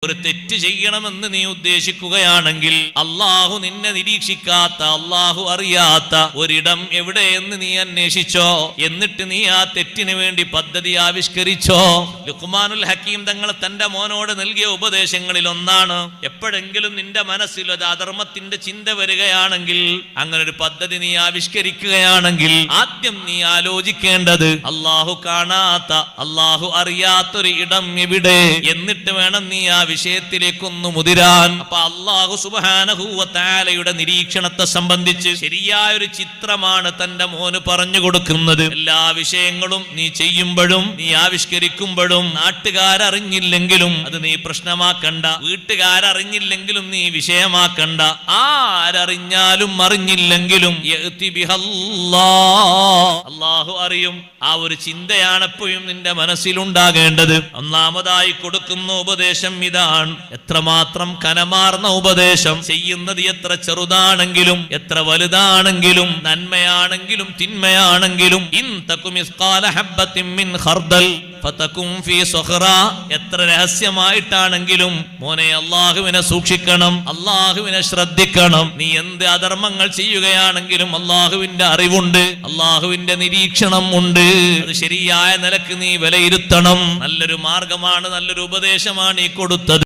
ഒരു തെറ്റ് ചെയ്യണമെന്ന് നീ ഉദ്ദേശിക്കുകയാണെങ്കിൽ അള്ളാഹു നിന്നെ നിരീക്ഷിക്കാത്ത, അള്ളാഹു അറിയാത്ത ഒരിടം എവിടെയെന്ന് നീ അന്വേഷിച്ചോ. എന്നിട്ട് നീ ആ തെറ്റിന് വേണ്ടി പദ്ധതി ആവിഷ്കരിച്ചോ. ലുഖ്മാനുൽ ഹക്കീം തങ്ങൾ തന്റെ മോനോട് നൽകിയ ഉപദേശങ്ങളിൽ ഒന്നാണ്, എപ്പോഴെങ്കിലും നിന്റെ മനസ്സിൽ ഒരു അധർമ്മത്തിന്റെ ചിന്ത വരികയാണെങ്കിൽ, അങ്ങനെ ഒരു പദ്ധതി നീ ആവിഷ്കരിക്കുകയാണെങ്കിൽ, ആദ്യം നീ ആലോചിക്കേണ്ടത് അള്ളാഹു കാണാത്ത, അള്ളാഹു അറിയാത്തൊരു ഇടം എവിടെ, എന്നിട്ട് വേണം നീ ആ വിഷയത്തിലേക്കൊന്നു മുതിരാൻ. അപ്പൊ അല്ലാഹു സുബ്ഹാനഹു വ തആലയുടെ നിരീക്ഷണത്തെ സംബന്ധിച്ച് ശരിയായൊരു ചിത്രമാണ് തന്റെ മോന് പറഞ്ഞു കൊടുക്കുന്നത്. എല്ലാ വിഷയങ്ങളും നീ ചെയ്യുമ്പോഴും നീ ആവിഷ്കരിക്കുമ്പോഴും നാട്ടുകാരറിഞ്ഞില്ലെങ്കിലും അത് നീ പ്രശ്നമാക്കണ്ട, വീട്ടുകാരറിഞ്ഞില്ലെങ്കിലും നീ വിഷയമാക്കണ്ട, ആരറിഞ്ഞാലും അറിഞ്ഞില്ലെങ്കിലും അല്ലാഹു അറിയും. ആ ഒരു ചിന്തയാണ് എപ്പോഴും നിന്റെ മനസ്സിലുണ്ടാകേണ്ടത്. ഒന്നാമതായി കൊടുക്കുന്ന ഉപദേശം ഇതാണ്. എത്രമാത്രം കനമാർന്ന ഉപദേശം. ചെയ്യുന്നത് എത്ര ചെറുതാണെങ്കിലും എത്ര വലുതാണെങ്കിലും നന്മയാണെങ്കിലും തിന്മയാണെങ്കിലും, ഇൻ തകും മിസ്ഖാല ഹബ്ബത്തിൻ മിൻ ഖർദൽ ഫതകും ഫീ സഖറ, എത്ര രഹസ്യമായിട്ടാണെങ്കിലും മോനെ അല്ലാഹുവിനെ സൂക്ഷിക്കണം, അല്ലാഹുവിനെ ശ്രദ്ധിക്കണം. നീ എന്ത് അധർമ്മങ്ങൾ ചെയ്യുകയാണെങ്കിലും അല്ലാഹുവിന്റെ അറിവുണ്ട്, അല്ലാഹുവിന്റെ നിരീക്ഷണം ഉണ്ട്. അത് ശരിയായ നിലക്ക് നീ വിലയിരുത്തണം. നല്ലൊരു മാർഗമാണ്, നല്ലൊരു ഉപദേശമാണ് ഈ കൊടുത്തത്.